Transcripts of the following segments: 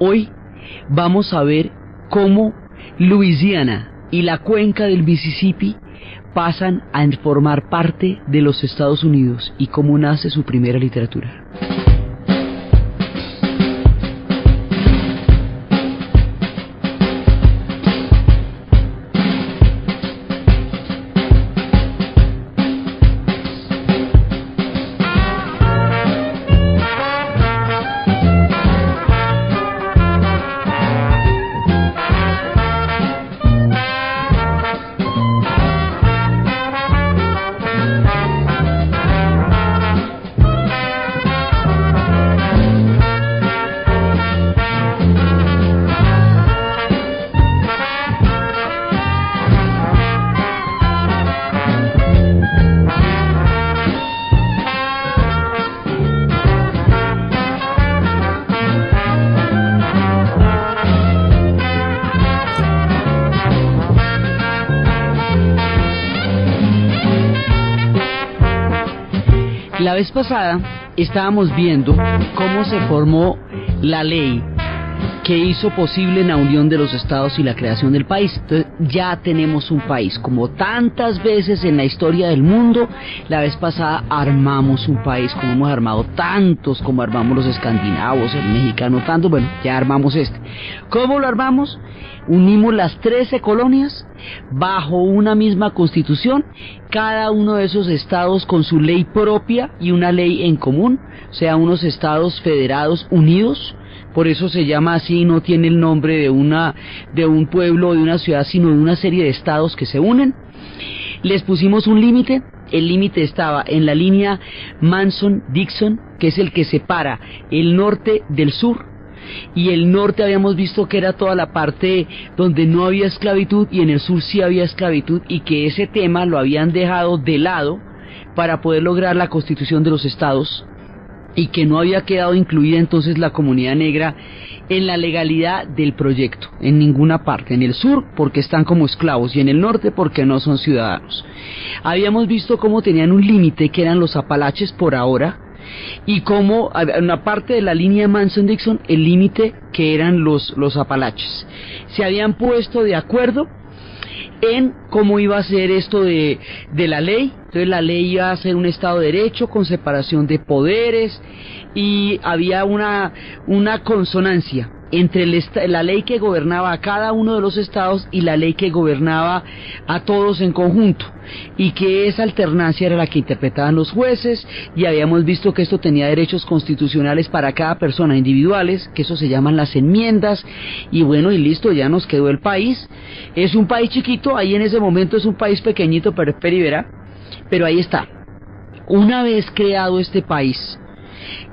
Hoy vamos a ver cómo Luisiana y la cuenca del Mississippi pasan a formar parte de los Estados Unidos y cómo nace su primera literatura. La vez pasada estábamos viendo cómo se formó la ley que hizo posible la unión de los estados y la creación del país. Entonces ya tenemos un país, como tantas veces en la historia del mundo. La vez pasada armamos un país, como hemos armado tantos, como armamos los escandinavos, el mexicano, tanto. Bueno, ya armamos este. ¿Cómo lo armamos? Unimos las 13 colonias bajo una misma constitución, cada uno de esos estados con su ley propia y una ley en común, o sea, unos estados federados unidos. Por eso se llama así, no tiene el nombre de un pueblo o de una ciudad, sino de una serie de estados que se unen. Les pusimos un límite. El límite estaba en la línea Mason-Dixon, que es el que separa el norte del sur. Y el norte habíamos visto que era toda la parte donde no había esclavitud, y en el sur sí había esclavitud, y que ese tema lo habían dejado de lado para poder lograr la constitución de los estados, y que no había quedado incluida entonces la comunidad negra en la legalidad del proyecto, en ninguna parte. En el sur porque están como esclavos, y en el norte porque no son ciudadanos. Habíamos visto cómo tenían un límite que eran los Apalaches por ahora, y como una parte de la línea Mason-Dixon, el límite que eran los Apalaches. Se habían puesto de acuerdo en cómo iba a ser esto de la ley. Entonces la ley iba a ser un Estado de Derecho con separación de poderes, y había una consonancia entre la ley que gobernaba a cada uno de los estados y la ley que gobernaba a todos en conjunto, y que esa alternancia era la que interpretaban los jueces. Y habíamos visto que esto tenía derechos constitucionales para cada persona, individuales, que eso se llaman las enmiendas. Y bueno, y listo, ya nos quedó el país. Es un país chiquito, ahí en ese momento es un país pequeñito, pero es peribera, pero ahí está. Una vez creado este país,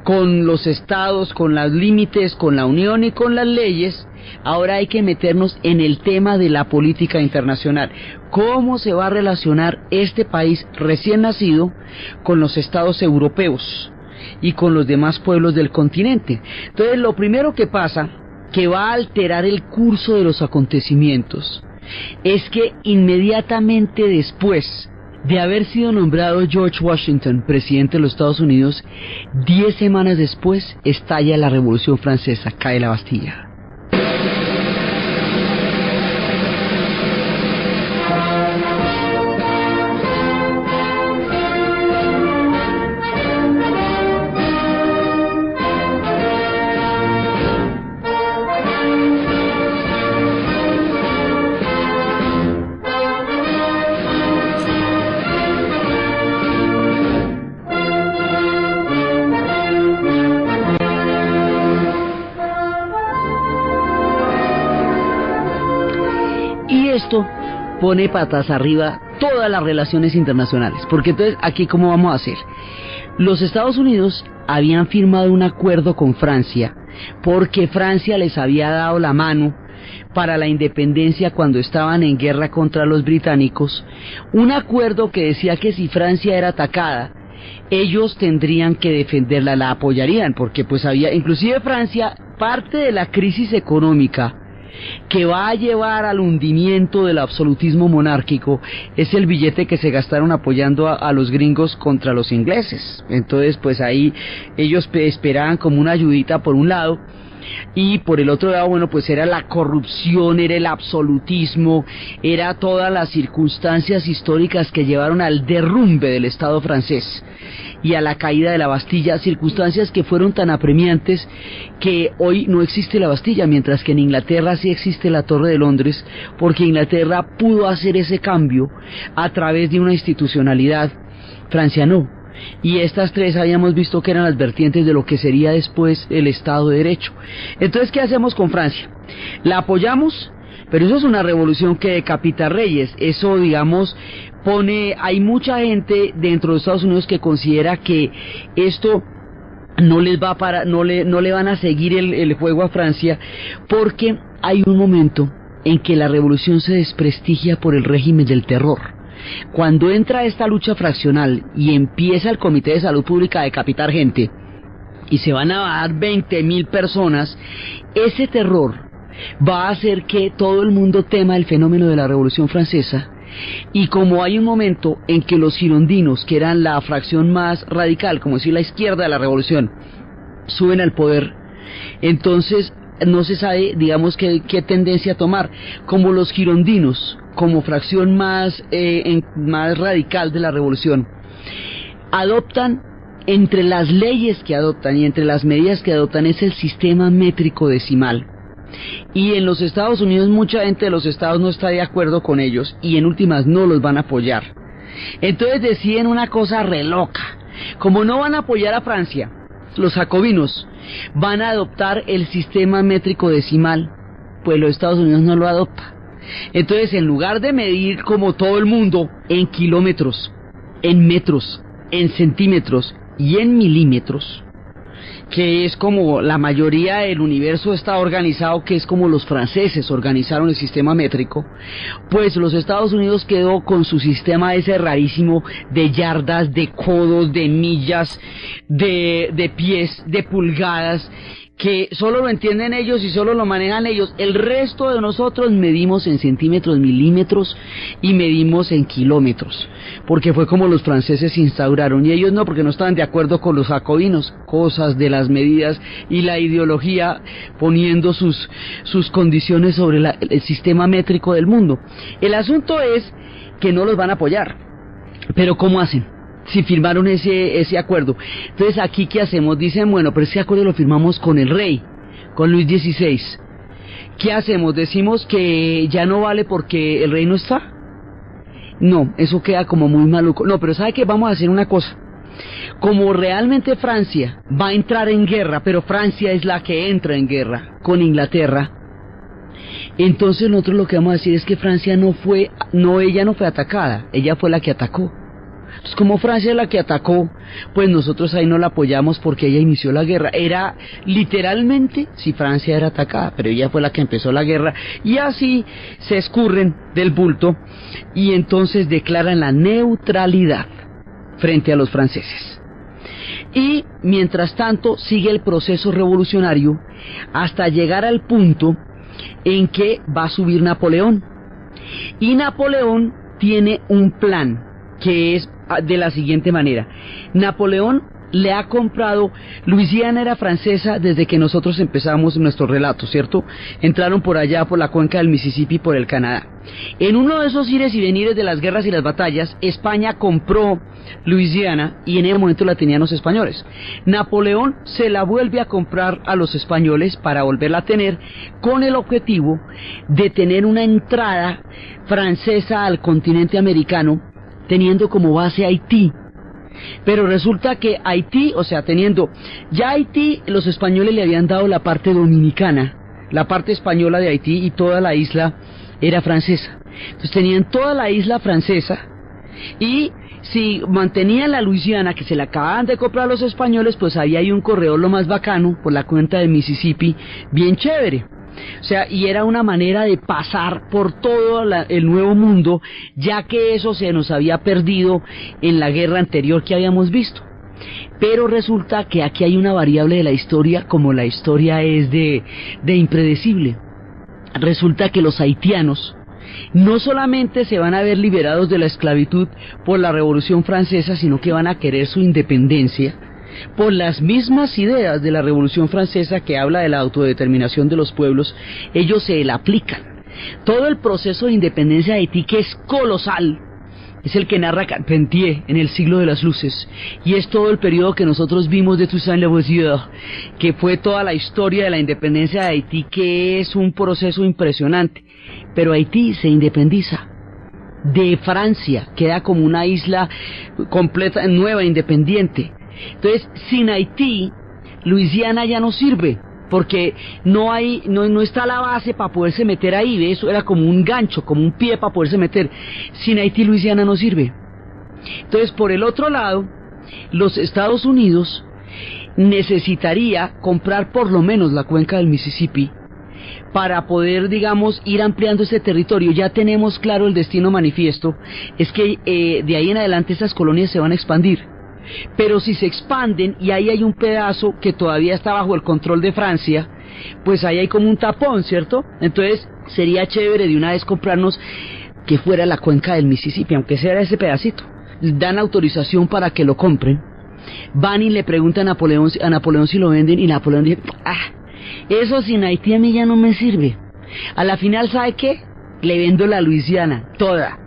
con los estados, con los límites, con la unión y con las leyes, ahora hay que meternos en el tema de la política internacional. ¿Cómo se va a relacionar este país recién nacido con los estados europeos y con los demás pueblos del continente? Entonces, lo primero que pasa, que va a alterar el curso de los acontecimientos, es que inmediatamente después de haber sido nombrado George Washington presidente de los Estados Unidos, 10 semanas después estalla la Revolución Francesa, cae la Bastilla. Esto pone patas arriba todas las relaciones internacionales, porque entonces aquí ¿cómo vamos a hacer? Los Estados Unidos habían firmado un acuerdo con Francia, porque Francia les había dado la mano para la independencia cuando estaban en guerra contra los británicos, un acuerdo que decía que si Francia era atacada, ellos tendrían que defenderla, la apoyarían, porque pues había, inclusive Francia, parte de la crisis económica que va a llevar al hundimiento del absolutismo monárquico es el billete que se gastaron apoyando a los gringos contra los ingleses. Entonces pues ahí ellos esperaban como una ayudita por un lado, y por el otro lado, bueno, pues era la corrupción, era el absolutismo, era todas las circunstancias históricas que llevaron al derrumbe del Estado francés y a la caída de la Bastilla, circunstancias que fueron tan apremiantes que hoy no existe la Bastilla, mientras que en Inglaterra sí existe la Torre de Londres, porque Inglaterra pudo hacer ese cambio a través de una institucionalidad, Francia no. Y estas tres habíamos visto que eran las vertientes de lo que sería después el Estado de Derecho. Entonces, ¿qué hacemos con Francia? La apoyamos, pero eso es una revolución que decapita reyes. Eso, digamos, hay mucha gente dentro de Estados Unidos que considera que esto no les va no le van a seguir el juego a Francia, porque hay un momento en que la revolución se desprestigia por el régimen del terror. Cuando entra esta lucha fraccional y empieza el Comité de Salud Pública a decapitar gente y se van a dar 20.000 personas, ese terror va a hacer que todo el mundo tema el fenómeno de la Revolución Francesa. Y como hay un momento en que los girondinos, que eran la fracción más radical, como decir la izquierda de la revolución, suben al poder, entonces no se sabe, digamos, qué tendencia tomar. Como los girondinos, como fracción más radical de la revolución, adoptan, entre las leyes que adoptan y entre las medidas que adoptan, es el sistema métrico decimal. Y en los Estados Unidos mucha gente de los estados no está de acuerdo con ellos y en últimas no los van a apoyar. Entonces deciden una cosa re loca. Como no van a apoyar a Francia, los jacobinos van a adoptar el sistema métrico decimal, pues los Estados Unidos no lo adopta. Entonces, en lugar de medir como todo el mundo en kilómetros, en metros, en centímetros y en milímetros, que es como la mayoría del universo está organizado, que es como los franceses organizaron el sistema métrico, pues los Estados Unidos quedó con su sistema ese rarísimo de yardas, de codos, de millas, de pies, de pulgadas, que solo lo entienden ellos y solo lo manejan ellos. El resto de nosotros medimos en centímetros, milímetros y medimos en kilómetros, porque fue como los franceses instauraron, y ellos no, porque no estaban de acuerdo con los jacobinos, cosas de las medidas y la ideología poniendo sus condiciones sobre el sistema métrico del mundo. El asunto es que no los van a apoyar, pero ¿cómo hacen? Si firmaron ese acuerdo. Entonces aquí ¿qué hacemos? Dicen, bueno, pero ese acuerdo lo firmamos con el rey, con Luis XVI. ¿Qué hacemos? Decimos que ya no vale porque el rey no está. No, eso queda como muy maluco. No, pero ¿sabe qué? Vamos a hacer una cosa. Como realmente Francia va a entrar en guerra, pero Francia es la que entra en guerra con Inglaterra, entonces nosotros lo que vamos a decir es que Francia ella no fue atacada, ella fue la que atacó. Pues como Francia es la que atacó, pues nosotros ahí no la apoyamos porque ella inició la guerra. Era literalmente si Francia era atacada, pero ella fue la que empezó la guerra, y así se escurren del bulto y entonces declaran la neutralidad frente a los franceses. Y mientras tanto sigue el proceso revolucionario hasta llegar al punto en que va a subir Napoleón. Y Napoleón tiene un plan que es de la siguiente manera. Napoleón le ha comprado, Luisiana era francesa desde que nosotros empezamos nuestro relato, ¿cierto? Entraron por allá, por la cuenca del Mississippi, por el Canadá. En uno de esos ires y venires de las guerras y las batallas, España compró Luisiana y en ese momento la tenían los españoles. Napoleón se la vuelve a comprar a los españoles para volverla a tener, con el objetivo de tener una entrada francesa al continente americano, teniendo como base Haití. Pero resulta que Haití, o sea, ya Haití, los españoles le habían dado la parte dominicana, la parte española de Haití, y toda la isla era francesa. Entonces tenían toda la isla francesa, y si mantenían la Luisiana, que se la acababan de comprar los españoles, pues ahí hay un corredor lo más bacano por la cuenca del Mississippi, bien chévere. O sea, y era una manera de pasar por todo el nuevo mundo, ya que eso se nos había perdido en la guerra anterior que habíamos visto. Pero resulta que aquí hay una variable de la historia, como la historia es de impredecible. resulta que los haitianos no solamente se van a ver liberados de la esclavitud por la Revolución Francesa, sino que van a querer su independencia por las mismas ideas de la Revolución Francesa, que habla de la autodeterminación de los pueblos. Ellos se la aplican. Todo el proceso de independencia de Haití, que es colosal, es el que narra Carpentier en El siglo de las luces, y es todo el periodo que nosotros vimos de Toussaint Louverture, que fue toda la historia de la independencia de Haití, que es un proceso impresionante. Pero Haití se independiza de Francia, queda como una isla completa, nueva, independiente. Entonces, sin Haití, Luisiana ya no sirve, porque no está la base para poderse meter ahí. ¿Ve? Eso era como un gancho, como un pie para poderse meter. Sin Haití, Luisiana no sirve. Entonces, por el otro lado, los Estados Unidos necesitaría comprar por lo menos la cuenca del Mississippi para poder, digamos, ir ampliando ese territorio. Ya tenemos claro el destino manifiesto, es que de ahí en adelante esas colonias se van a expandir. Pero si se expanden y ahí hay un pedazo que todavía está bajo el control de Francia, pues ahí hay como un tapón, ¿cierto? Entonces sería chévere de una vez comprarnos que fuera la cuenca del Mississippi, aunque sea ese pedacito. Dan autorización para que lo compren, van y le preguntan a Napoleón si lo venden, y Napoleón dice, eso sin Haití a mí ya no me sirve. A la final, ¿sabe qué? Le vendo la Luisiana, toda.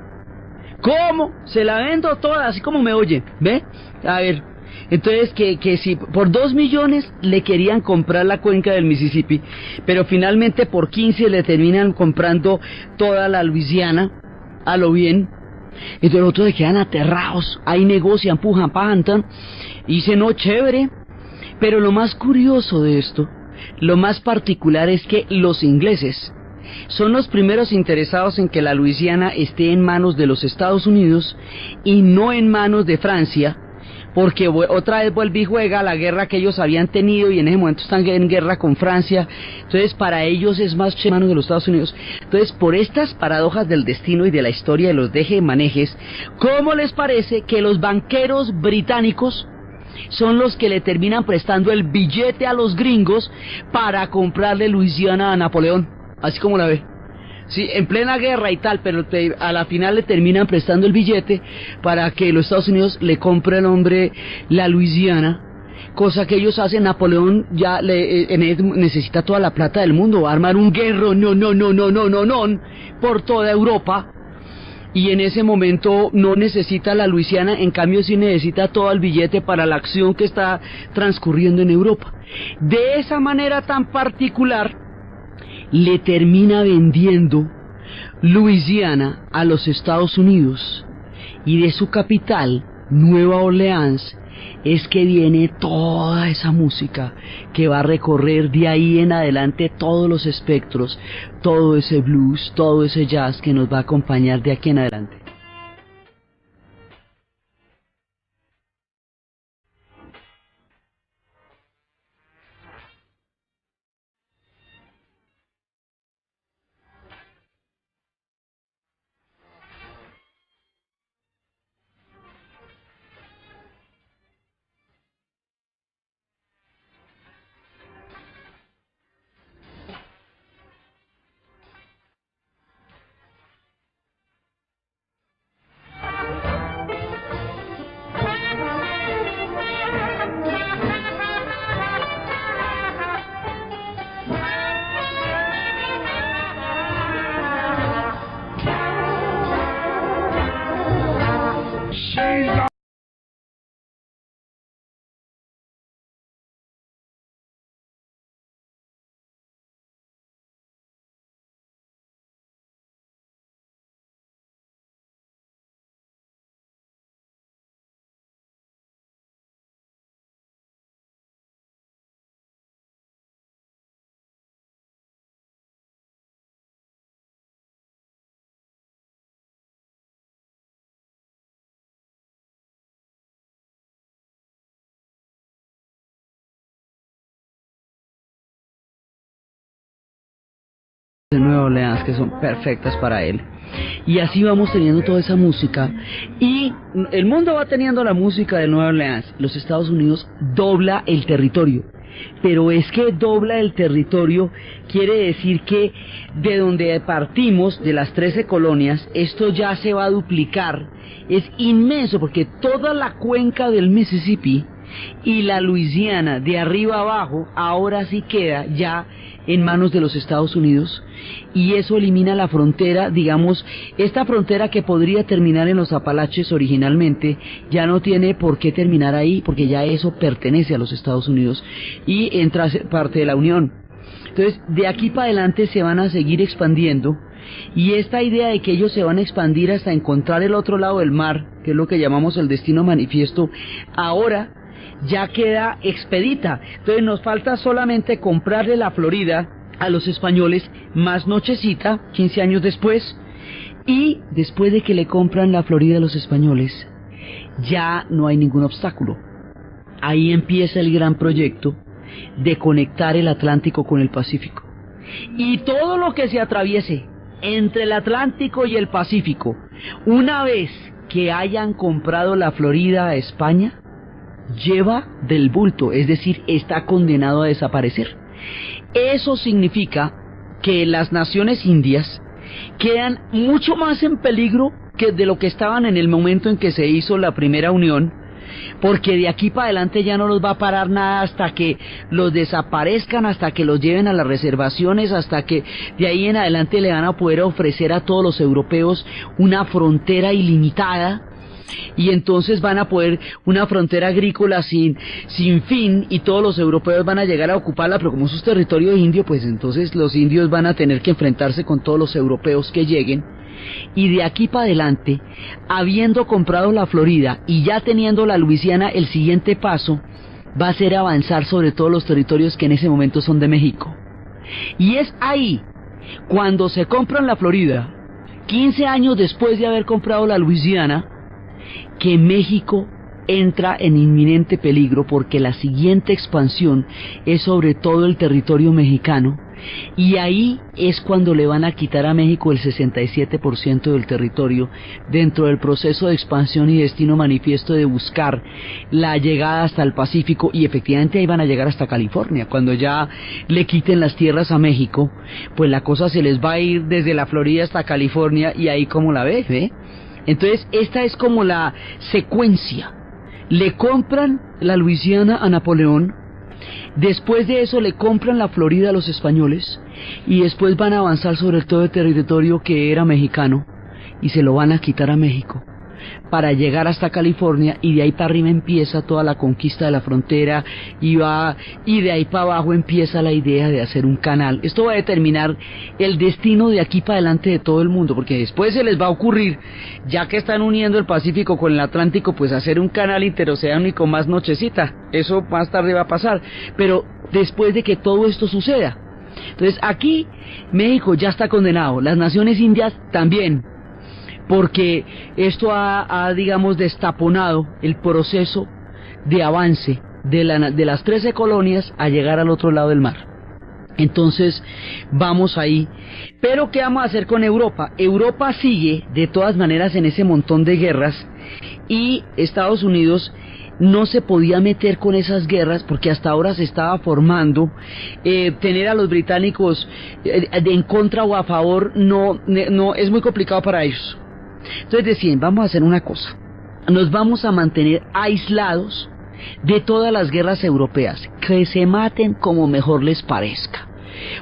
¿Cómo? Se la vendo toda, así como me oye, ¿ve? A ver, entonces que si por 2 millones le querían comprar la cuenca del Mississippi, pero finalmente por 15 le terminan comprando toda la Luisiana, a lo bien. Entonces los otros se quedan aterrados, ahí negocian, pujan, pajan, y dicen, no, chévere. Pero lo más curioso de esto, lo más particular, es que los ingleses son los primeros interesados en que la Luisiana esté en manos de los Estados Unidos y no en manos de Francia, porque otra vez vuelve y juega la guerra que ellos habían tenido, y en ese momento están en guerra con Francia. Entonces para ellos es más en manos de los Estados Unidos. Entonces, por estas paradojas del destino y de la historia de los deje-manejes, ¿cómo les parece que los banqueros británicos son los que le terminan prestando el billete a los gringos para comprarle Luisiana a Napoleón? Así como la ve. Sí, en plena guerra y tal, pero a la final le terminan prestando el billete para que los Estados Unidos le compre al hombre la Luisiana, cosa que ellos hacen. Napoleón ya necesita toda la plata del mundo, va a armar un guerro, no, por toda Europa, y en ese momento no necesita la Luisiana, en cambio sí necesita todo el billete para la acción que está transcurriendo en Europa. De esa manera tan particular, le termina vendiendo Luisiana a los Estados Unidos, y de su capital, Nueva Orleans, es que viene toda esa música que va a recorrer de ahí en adelante todos los espectros, todo ese blues, todo ese jazz que nos va a acompañar de aquí en adelante. De Nueva Orleans, que son perfectas para él. Y así vamos teniendo toda esa música, y el mundo va teniendo la música de Nueva Orleans. Los Estados Unidos dobla el territorio. pero es que dobla el territorio, quiere decir que de donde partimos, de las 13 colonias, esto ya se va a duplicar, es inmenso, porque toda la cuenca del Mississippi y la Luisiana, de arriba abajo, ahora sí queda ya en manos de los Estados Unidos, y eso elimina la frontera, digamos, esta frontera que podría terminar en los Apalaches originalmente, ya no tiene por qué terminar ahí, porque ya eso pertenece a los Estados Unidos, y entra a ser parte de la Unión. Entonces, de aquí para adelante se van a seguir expandiendo, y esta idea de que ellos se van a expandir hasta encontrar el otro lado del mar, que es lo que llamamos el destino manifiesto, ahora ya queda expedita. Entonces nos falta solamente comprarle la Florida a los españoles, más nochecita, 15 años después, y después de que le compran la Florida a los españoles, ya no hay ningún obstáculo. Ahí empieza el gran proyecto de conectar el Atlántico con el Pacífico. Y todo lo que se atraviese entre el Atlántico y el Pacífico, una vez que hayan comprado la Florida a España, lleva del bulto, es decir, está condenado a desaparecer. Eso significa que las naciones indias quedan mucho más en peligro que de lo que estaban en el momento en que se hizo la primera unión, porque de aquí para adelante ya no los va a parar nada hasta que los desaparezcan, hasta que los lleven a las reservaciones, hasta que de ahí en adelante le van a poder ofrecer a todos los europeos una frontera ilimitada, y entonces van a poder una frontera agrícola sin fin, y todos los europeos van a llegar a ocuparla, pero como es un territorio indio, pues entonces los indios van a tener que enfrentarse con todos los europeos que lleguen. Y de aquí para adelante, habiendo comprado la Florida y ya teniendo la Luisiana, el siguiente paso va a ser avanzar sobre todos los territorios que en ese momento son de México. Y es ahí, cuando se compran la Florida, 15 años después de haber comprado la Luisiana, que México entra en inminente peligro, porque la siguiente expansión es sobre todo el territorio mexicano, y ahí es cuando le van a quitar a México el 67% del territorio dentro del proceso de expansión y destino manifiesto de buscar la llegada hasta el Pacífico, y efectivamente ahí van a llegar hasta California. Cuando ya le quiten las tierras a México, pues la cosa se les va a ir desde la Florida hasta California, y ahí como la ves, ¿eh? Entonces esta es como la secuencia. Le compran la Luisiana a Napoleón, después de eso le compran la Florida a los españoles, y después van a avanzar sobre todo el territorio que era mexicano, y se lo van a quitar a México, para llegar hasta California, y de ahí para arriba empieza toda la conquista de la frontera, y de ahí para abajo empieza la idea de hacer un canal. Esto va a determinar el destino de aquí para adelante de todo el mundo, porque después se les va a ocurrir, ya que están uniendo el Pacífico con el Atlántico, pues hacer un canal interoceánico más nochecita. Eso más tarde va a pasar, pero después de que todo esto suceda. Entonces aquí México ya está condenado, las naciones indias también, porque esto ha digamos, destaponado el proceso de avance de las 13 colonias a llegar al otro lado del mar. Entonces, vamos ahí. Pero, ¿qué vamos a hacer con Europa? Europa sigue, de todas maneras, en ese montón de guerras, y Estados Unidos no se podía meter con esas guerras porque hasta ahora se estaba formando. Tener a los británicos en contra o a favor no es muy complicado para ellos. Entonces deciden, vamos a hacer una cosa, nos vamos a mantener aislados de todas las guerras europeas, que se maten como mejor les parezca,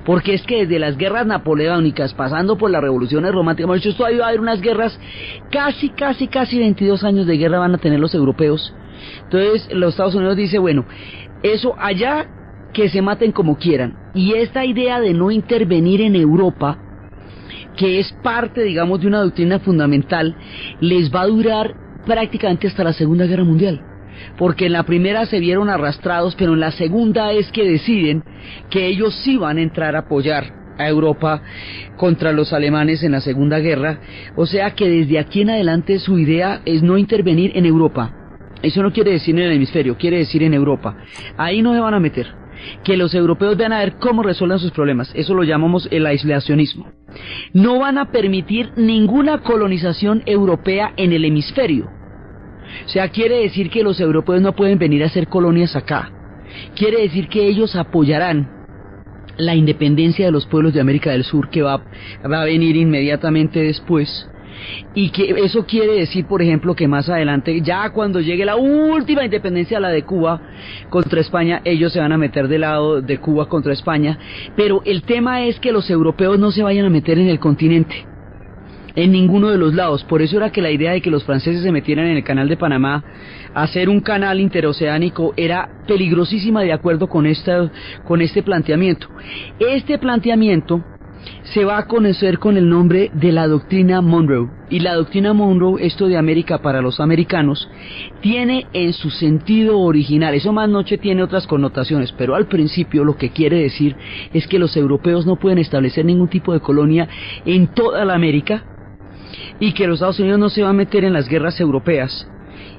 porque es que desde las guerras napoleónicas, pasando por las revoluciones románticas, hemos dicho, esto va a haber unas guerras, casi 22 años de guerra van a tener los europeos. Entonces los Estados Unidos dice, bueno, eso allá, que se maten como quieran, y esta idea de no intervenir en Europa, que es parte, digamos, de una doctrina fundamental, les va a durar prácticamente hasta la Segunda Guerra Mundial, porque en la primera se vieron arrastrados, pero en la segunda es que deciden que ellos sí van a entrar a apoyar a Europa contra los alemanes en la Segunda Guerra. O sea que desde aquí en adelante su idea es no intervenir en Europa. Eso no quiere decir en el hemisferio, quiere decir en Europa. Ahí no se van a meter. Que los europeos van a ver cómo resuelven sus problemas. Eso lo llamamos el aislacionismo. No van a permitir ninguna colonización europea en el hemisferio. O sea, quiere decir que los europeos no pueden venir a hacer colonias acá. Quiere decir que ellos apoyarán la independencia de los pueblos de América del Sur, que va a venir inmediatamente después, y que eso quiere decir, por ejemplo, que más adelante, ya cuando llegue la última independencia, la de Cuba contra España, ellos se van a meter del lado de Cuba contra España, pero el tema es que los europeos no se vayan a meter en el continente, en ninguno de los lados. Por eso era que la idea de que los franceses se metieran en el canal de Panamá, hacer un canal interoceánico, era peligrosísima, de acuerdo con este planteamiento. Este planteamiento se va a conocer con el nombre de la doctrina Monroe. Y la doctrina Monroe, esto de América para los americanos, tiene en su sentido original, eso más noche tiene otras connotaciones, pero al principio lo que quiere decir es que los europeos no pueden establecer ningún tipo de colonia en toda la América, y que los Estados Unidos no se va a meter en las guerras europeas,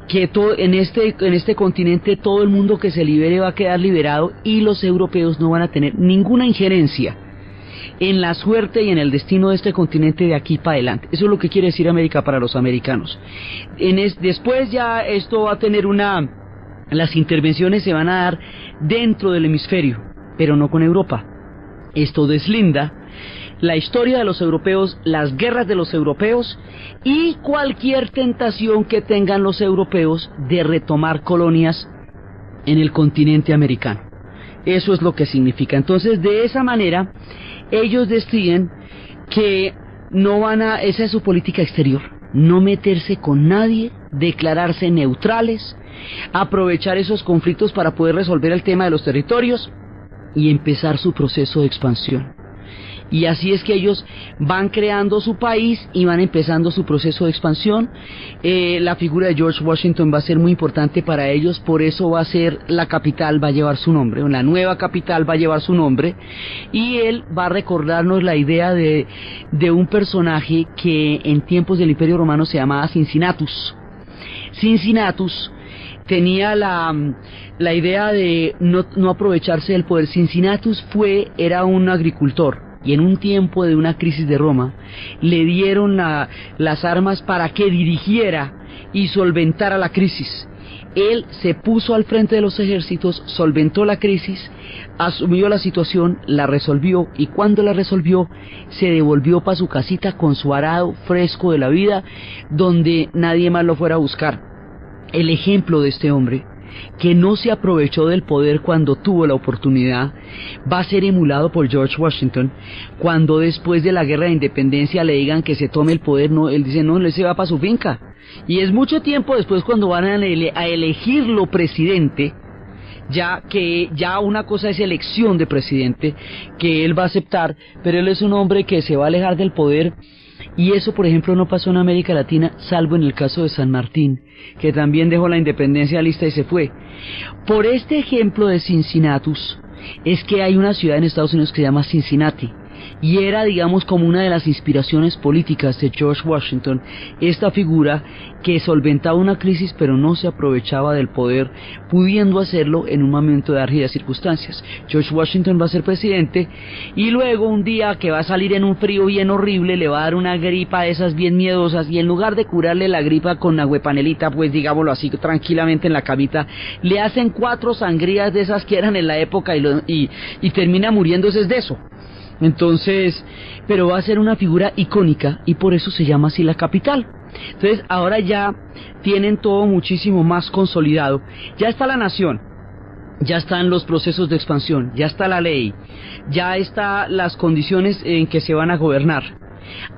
que en este continente todo el mundo que se libere va a quedar liberado, y los europeos no van a tener ninguna injerencia en la suerte y en el destino de este continente de aquí para adelante. Eso es lo que quiere decir América para los americanos. Después ya esto va a tener las intervenciones se van a dar dentro del hemisferio, pero no con Europa. Esto deslinda la historia de los europeos, las guerras de los europeos y cualquier tentación que tengan los europeos de retomar colonias en el continente americano. Eso es lo que significa. Entonces, de esa manera, ellos deciden que no van a, esa es su política exterior, no meterse con nadie, declararse neutrales, aprovechar esos conflictos para poder resolver el tema de los territorios y empezar su proceso de expansión. Y así es que ellos van creando su país y van empezando su proceso de expansión. La figura de George Washington va a ser muy importante para ellos, por eso va a ser la capital, va a llevar su nombre, o la nueva capital va a llevar su nombre, y él va a recordarnos la idea de un personaje que en tiempos del Imperio Romano se llamaba Cincinnatus. Cincinnatus tenía la idea de no aprovecharse del poder. Cincinnatus era un agricultor, y en un tiempo de una crisis de Roma le dieron las armas para que dirigiera y solventara la crisis. Él se puso al frente de los ejércitos, solventó la crisis, asumió la situación, la resolvió, y cuando la resolvió se devolvió para su casita con su arado fresco de la vida, donde nadie más lo fuera a buscar. El ejemplo de este hombre, que no se aprovechó del poder cuando tuvo la oportunidad, va a ser emulado por George Washington, cuando después de la guerra de independencia le digan que se tome el poder. No, él dice no, él se va para su finca, y es mucho tiempo después cuando van a elegirlo presidente, ya una cosa es elección de presidente, que él va a aceptar, pero él es un hombre que se va a alejar del poder. Y eso, por ejemplo, no pasó en América Latina, salvo en el caso de San Martín, que también dejó la independencia lista y se fue. Por este ejemplo de Cincinnatus, es que hay una ciudad en Estados Unidos que se llama Cincinnati, y era, digamos, como una de las inspiraciones políticas de George Washington, esta figura que solventaba una crisis pero no se aprovechaba del poder, pudiendo hacerlo en un momento de árgidas circunstancias. George Washington va a ser presidente, y luego un día que va a salir en un frío bien horrible, le va a dar una gripa de esas bien miedosas, y en lugar de curarle la gripa con agüepanelita, pues digámoslo así, tranquilamente en la camita, le hacen 4 sangrías de esas que eran en la época, y termina muriéndose de eso. Entonces, pero va a ser una figura icónica, y por eso se llama así la capital. Entonces, ahora ya tienen todo muchísimo más consolidado. Ya está la nación, ya están los procesos de expansión, ya está la ley, ya están las condiciones en que se van a gobernar.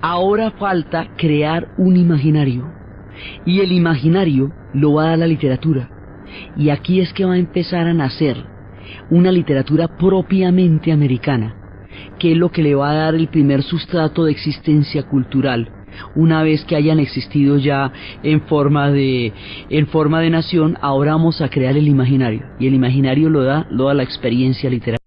Ahora falta crear un imaginario, y el imaginario lo va a dar la literatura. Y aquí es que va a empezar a nacer una literatura propiamente americana, que es lo que le va a dar el primer sustrato de existencia cultural, una vez que hayan existido ya en forma de nación. Ahora vamos a crear el imaginario, y el imaginario lo da la experiencia literaria.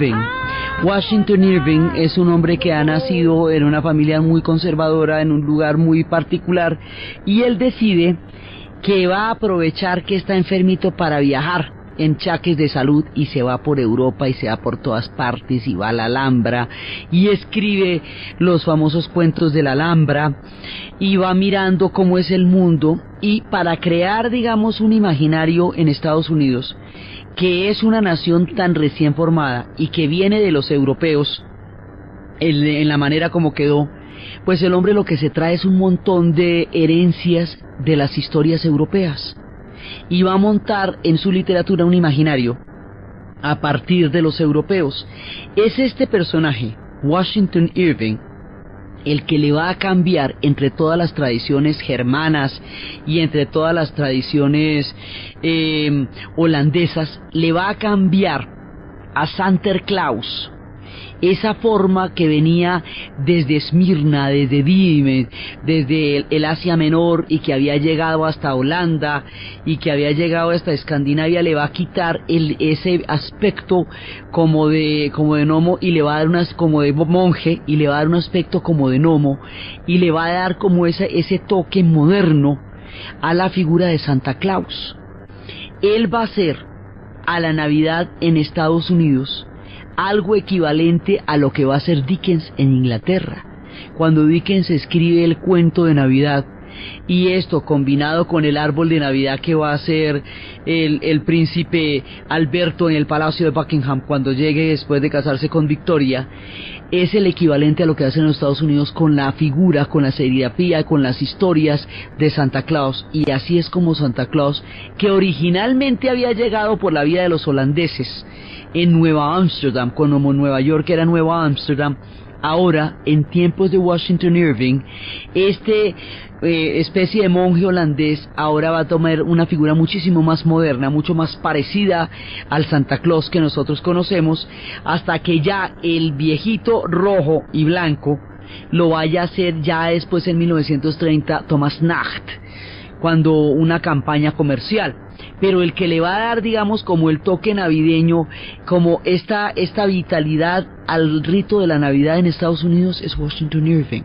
Irving. Washington Irving es un hombre que ha nacido en una familia muy conservadora, en un lugar muy particular, y él decide que va a aprovechar que está enfermito para viajar en chaques de salud, y se va por Europa y se va por todas partes y va a la Alhambra y escribe los famosos cuentos de la Alhambra y va mirando cómo es el mundo, y para crear, digamos, un imaginario en Estados Unidos, que es una nación tan recién formada y que viene de los europeos en la manera como quedó, pues el hombre lo que se trae es un montón de herencias de las historias europeas y va a montar en su literatura un imaginario a partir de los europeos. Es este personaje, Washington Irving, el que le va a cambiar entre todas las tradiciones germanas y entre todas las tradiciones holandesas, le va a cambiar a Santa Claus esa forma que venía desde Esmirna, desde Dime, desde el Asia Menor, y que había llegado hasta Holanda y que había llegado hasta Escandinavia. Le va a quitar ese aspecto como de gnomo, y le va a dar unas como de monje, y le va a dar un aspecto como de gnomo, y le va a dar como ese toque moderno a la figura de Santa Claus. Él va a hacer a la Navidad en Estados Unidos algo equivalente a lo que va a hacer Dickens en Inglaterra, cuando Dickens escribe el cuento de Navidad, y esto combinado con el árbol de Navidad que va a hacer el príncipe Alberto en el Palacio de Buckingham cuando llegue después de casarse con Victoria, es el equivalente a lo que hacen en los Estados Unidos con la figura, con la serigrafía, con las historias de Santa Claus. Y así es como Santa Claus, que originalmente había llegado por la vía de los holandeses en Nueva Ámsterdam, como Nueva York era Nueva Ámsterdam, ahora en tiempos de Washington Irving, especie de monje holandés ahora va a tomar una figura muchísimo más moderna, mucho más parecida al Santa Claus que nosotros conocemos, hasta que ya el viejito rojo y blanco lo vaya a hacer ya después en 1930 Thomas Nacht, cuando una campaña comercial. Pero el que le va a dar, digamos, como el toque navideño, como esta vitalidad al rito de la Navidad en Estados Unidos, es Washington Irving.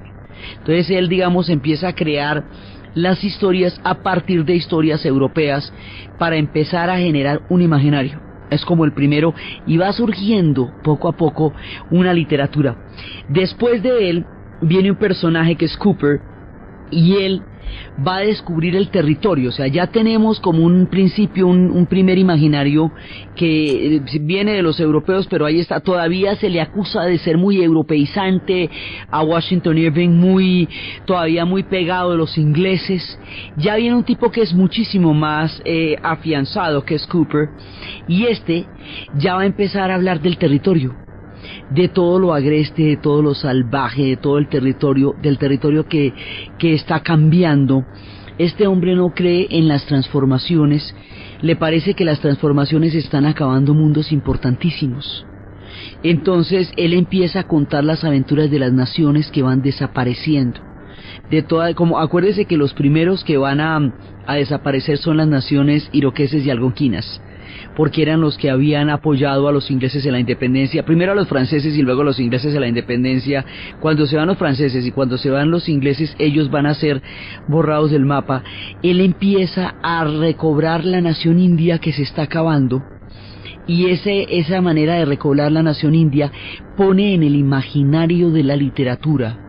Entonces él, digamos, empieza a crear las historias a partir de historias europeas para empezar a generar un imaginario. Es como el primero, y va surgiendo poco a poco una literatura. Después de él viene un personaje que es Cooper, y él va a descubrir el territorio. O sea, ya tenemos como un principio, un primer imaginario que viene de los europeos, pero ahí está, todavía se le acusa de ser muy europeizante a Washington Irving, todavía muy pegado de los ingleses. Ya viene un tipo que es muchísimo más afianzado, que es Cooper, y ya va a empezar a hablar del territorio, de todo lo agreste, de todo lo salvaje, de todo el territorio, del territorio que está cambiando. Este hombre no cree en las transformaciones, le parece que las transformaciones están acabando mundos importantísimos. Entonces él empieza a contar las aventuras de las naciones que van desapareciendo. Como acuérdese que los primeros que van a desaparecer son las naciones iroqueses y algonquinas, porque eran los que habían apoyado a los ingleses en la independencia, primero a los franceses y luego a los ingleses en la independencia. Cuando se van los franceses y cuando se van los ingleses, ellos van a ser borrados del mapa. Él empieza a recobrar la nación india que se está acabando, y esa manera de recobrar la nación india pone en el imaginario de la literatura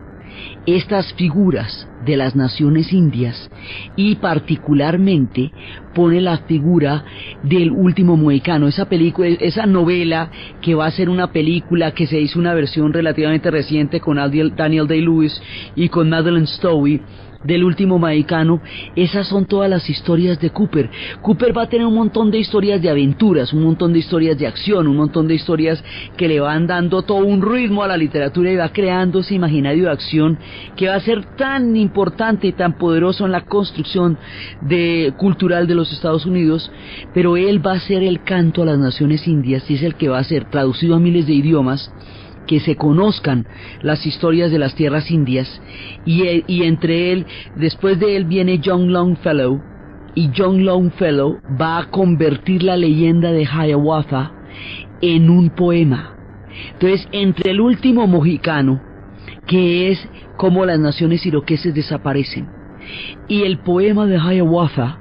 estas figuras de las naciones indias, y particularmente pone la figura del último mohicano, esa novela que va a ser una película, que se hizo una versión relativamente reciente con Daniel Day-Lewis y con Madeleine Stowe, del último mohicano. Esas son todas las historias de Cooper. Cooper va a tener un montón de historias de aventuras, un montón de historias de acción, un montón de historias que le van dando todo un ritmo a la literatura, y va creando ese imaginario de acción que va a ser tan importante y tan poderoso en la construcción cultural de los Estados Unidos. Pero él va a ser el canto a las naciones indias, y es el que va a ser traducido a miles de idiomas, que se conozcan las historias de las tierras indias. Y entre él, después de él viene John Longfellow, y John Longfellow va a convertir la leyenda de Hiawatha en un poema. Entonces, entre el último mohicano, que es como las naciones iroqueses desaparecen, y el poema de Hiawatha,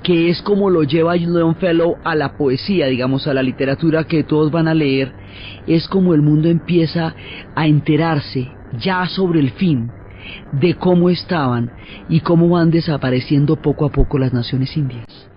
que es como lo lleva Longfellow a la poesía, digamos, a la literatura que todos van a leer, es como el mundo empieza a enterarse ya sobre el fin de cómo estaban y cómo van desapareciendo poco a poco las naciones indias.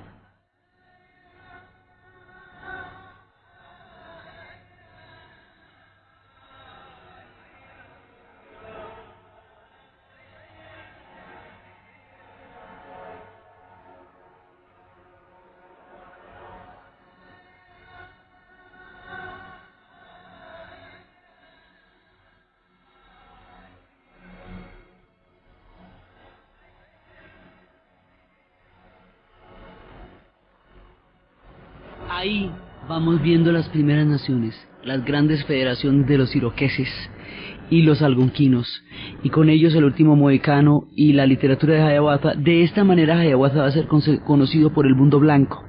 Ahí vamos viendo las primeras naciones, las grandes federaciones de los iroqueses y los algonquinos, y con ellos el último mohicano y la literatura de Hiawatha. De esta manera Hiawatha va a ser conocido por el mundo blanco,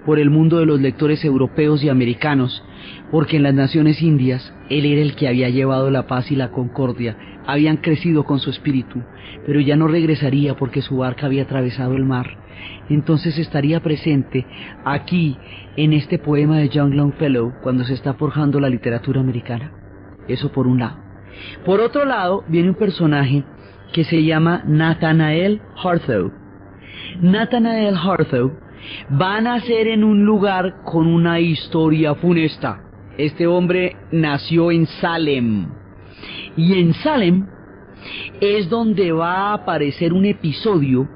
por el mundo de los lectores europeos y americanos, porque en las naciones indias él era el que había llevado la paz y la concordia, habían crecido con su espíritu, pero ya no regresaría porque su barca había atravesado el mar. Entonces estaría presente aquí en este poema de John Longfellow cuando se está forjando la literatura americana. Eso por un lado. Por otro lado viene un personaje que se llama Nathaniel Hawthorne. Nathaniel Hawthorne va a nacer en un lugar con una historia funesta. Este hombre nació en Salem, y en Salem es donde va a aparecer un episodio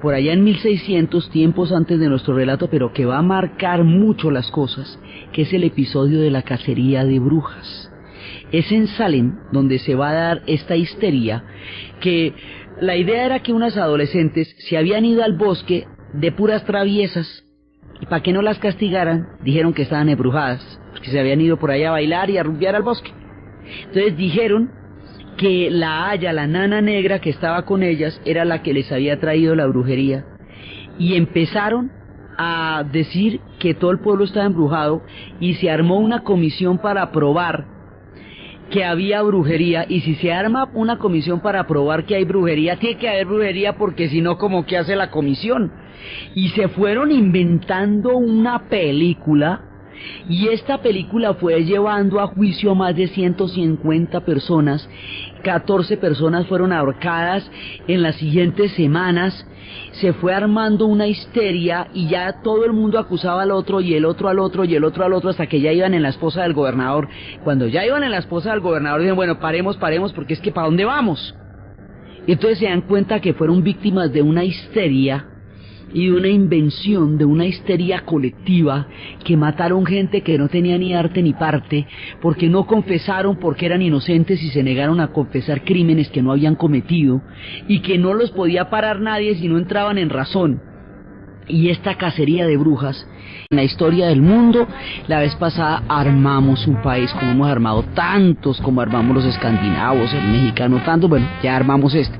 por allá en 1600, tiempos antes de nuestro relato, pero que va a marcar mucho las cosas, que es el episodio de la cacería de brujas. Es en Salem donde se va a dar esta histeria, que la idea era que unas adolescentes se habían ido al bosque de puras traviesas, y para que no las castigaran, dijeron que estaban embrujadas, porque se habían ido por allá a bailar y a rumbear al bosque. Entonces dijeron que la haya, la nana negra que estaba con ellas, era la que les había traído la brujería, y empezaron a decir que todo el pueblo estaba embrujado, y se armó una comisión para probar que había brujería. Y si se arma una comisión para probar que hay brujería, tiene que haber brujería, porque si no, ¿cómo que hace la comisión? Y se fueron inventando una película, y esta película fue llevando a juicio a más de 150 personas, 14 personas fueron ahorcadas en las siguientes semanas. Se fue armando una histeria, y ya todo el mundo acusaba al otro, y el otro al otro, y el otro al otro, hasta que ya iban en la esposa del gobernador. Cuando ya iban en la esposa del gobernador, dijeron, bueno, paremos, porque es que ¿para dónde vamos? Y entonces se dan cuenta que fueron víctimas de una histeria, y de una invención, de una histeria colectiva, que mataron gente que no tenía ni arte ni parte, porque no confesaron, porque eran inocentes, y se negaron a confesar crímenes que no habían cometido, y que no los podía parar nadie si no entraban en razón. Y esta cacería de brujas, en la historia del mundo, la vez pasada armamos un país, como hemos armado tantos, como armamos los escandinavos, el mexicano, tanto, bueno, ya armamos este.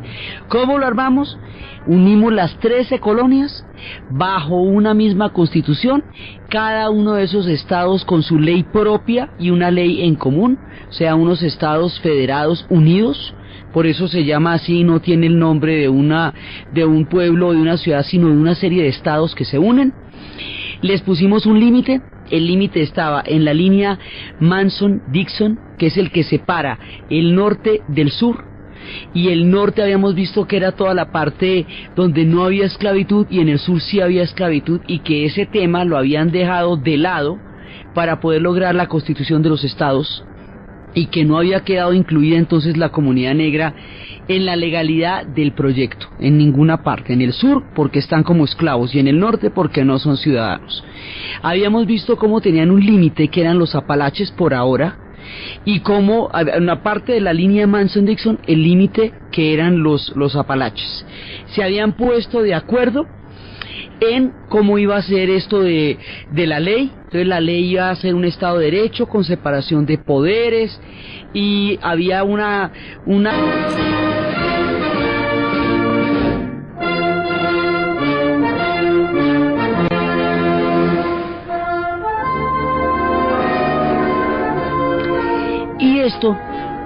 ¿Cómo lo armamos? Unimos las 13 colonias bajo una misma constitución, cada uno de esos estados con su ley propia y una ley en común, o sea, unos estados federados unidos. Por eso se llama así, no tiene el nombre de un pueblo o de una ciudad, sino de una serie de estados que se unen. Les pusimos un límite. El límite estaba en la línea Manson-Dixon, que es el que separa el norte del sur, y el norte habíamos visto que era toda la parte donde no había esclavitud, y en el sur sí había esclavitud, y que ese tema lo habían dejado de lado para poder lograr la constitución de los estados, y que no había quedado incluida entonces la comunidad negra en la legalidad del proyecto, en ninguna parte. En el sur porque están como esclavos, y en el norte porque no son ciudadanos. Habíamos visto cómo tenían un límite que eran los Apalaches por ahora, y cómo una parte de la línea Manson-Dixon, el límite que eran los Apalaches. Se habían puesto de acuerdo en cómo iba a ser esto de la ley. Entonces la ley iba a ser un Estado de Derecho con separación de poderes, y había una esto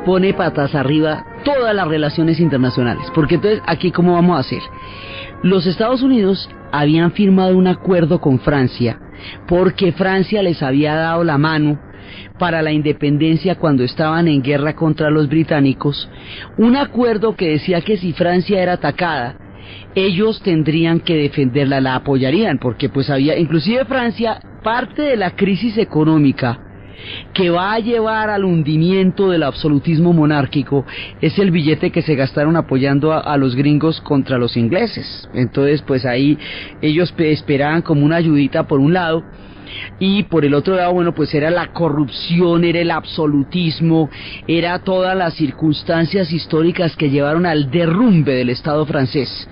pone patas arriba todas las relaciones internacionales, porque entonces aquí ¿cómo vamos a hacer? Los Estados Unidos habían firmado un acuerdo con Francia porque Francia les había dado la mano para la independencia cuando estaban en guerra contra los británicos, un acuerdo que decía que si Francia era atacada, ellos tendrían que defenderla, la apoyarían, porque pues había, inclusive Francia, parte de la crisis económica que va a llevar al hundimiento del absolutismo monárquico es el billete que se gastaron apoyando a los gringos contra los ingleses. Entonces pues ahí ellos esperaban como una ayudita por un lado, y por el otro lado, bueno, pues era la corrupción, era el absolutismo, era todas las circunstancias históricas que llevaron al derrumbe del Estado francés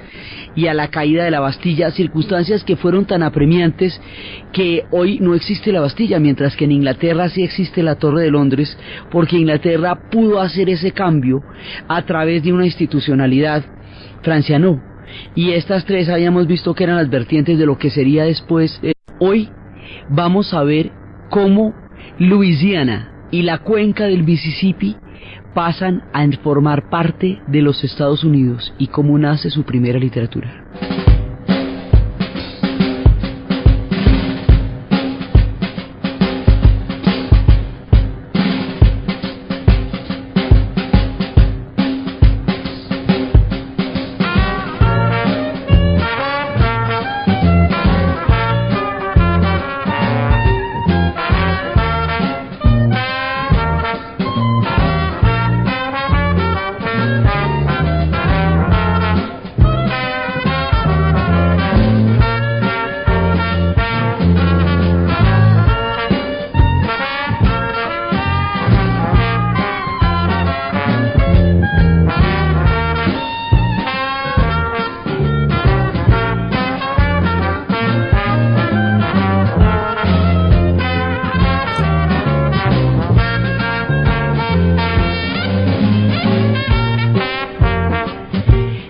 y a la caída de la Bastilla, circunstancias que fueron tan apremiantes que hoy no existe la Bastilla, mientras que en Inglaterra sí existe la Torre de Londres, porque Inglaterra pudo hacer ese cambio a través de una institucionalidad, Francia no. Y estas tres habíamos visto que eran las vertientes de lo que sería después. Hoy vamos a ver cómo Luisiana y la cuenca del Mississippi pasan a formar parte de los Estados Unidos y cómo nace su primera literatura.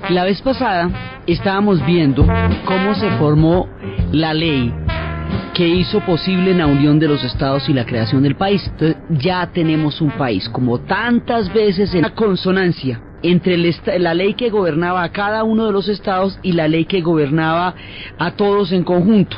La vez pasada estábamos viendo cómo se formó la ley que hizo posible la unión de los estados y la creación del país. Entonces ya tenemos un país, como tantas veces en la consonancia entre la ley que gobernaba a cada uno de los estados y la ley que gobernaba a todos en conjunto,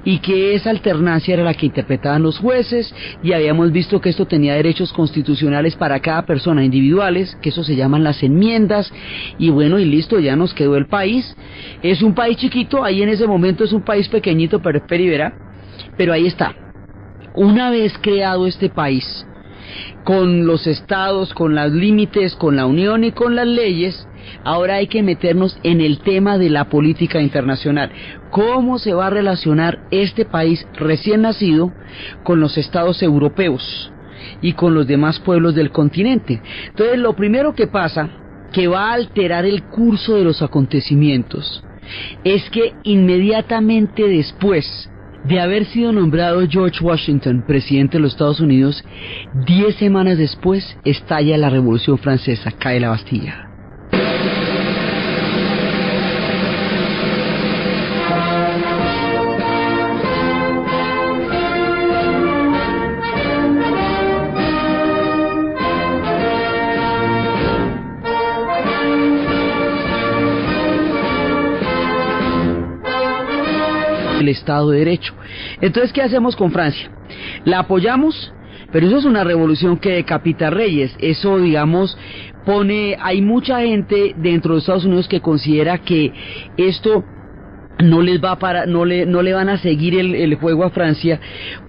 y que esa alternancia era la que interpretaban los jueces, y habíamos visto que esto tenía derechos constitucionales para cada persona individuales, que eso se llaman las enmiendas, y bueno, y listo, ya nos quedó el país. Es un país chiquito, ahí en ese momento es un país pequeñito, pero ahí está. Una vez creado este país, con los estados, con los límites, con la unión y con las leyes, ahora hay que meternos en el tema de la política internacional. ¿Cómo se va a relacionar este país recién nacido con los estados europeos y con los demás pueblos del continente? Entonces, lo primero que pasa, que va a alterar el curso de los acontecimientos, es que inmediatamente después de haber sido nombrado George Washington presidente de los Estados Unidos, 10 semanas después estalla la Revolución Francesa, cae la Bastilla. El Estado de Derecho. Entonces, ¿qué hacemos con Francia? ¿La apoyamos? Pero eso es una revolución que decapita reyes. Eso, digamos, hay mucha gente dentro de Estados Unidos que considera que esto no les va no le van a seguir el juego a Francia,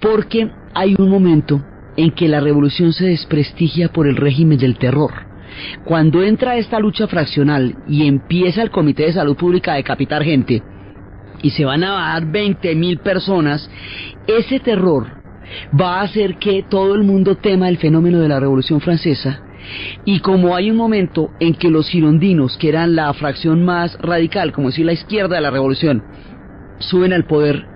porque hay un momento en que la revolución se desprestigia por el régimen del terror. Cuando entra esta lucha fraccional y empieza el Comité de Salud Pública a decapitar gente, y se van a dar 20.000 personas, ese terror va a hacer que todo el mundo tema el fenómeno de la Revolución Francesa, y como hay un momento en que los girondinos, que eran la fracción más radical, como decir la izquierda de la revolución, suben al poder,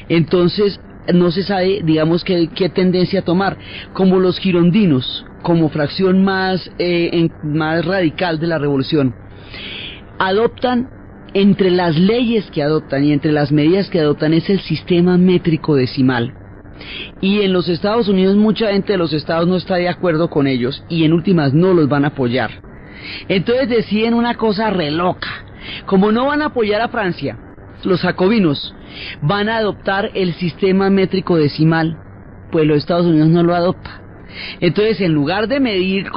entonces no se sabe, digamos, qué tendencia tomar. Como los girondinos, como fracción más radical de la revolución, adoptan, entre las leyes que adoptan y entre las medidas que adoptan, es el sistema métrico decimal. Y en los Estados Unidos mucha gente de los estados no está de acuerdo con ellos y en últimas no los van a apoyar. Entonces deciden una cosa re loca. Como no van a apoyar a Francia, los jacobinos van a adoptar el sistema métrico decimal, pues los Estados Unidos no lo adopta. Entonces, en lugar de medir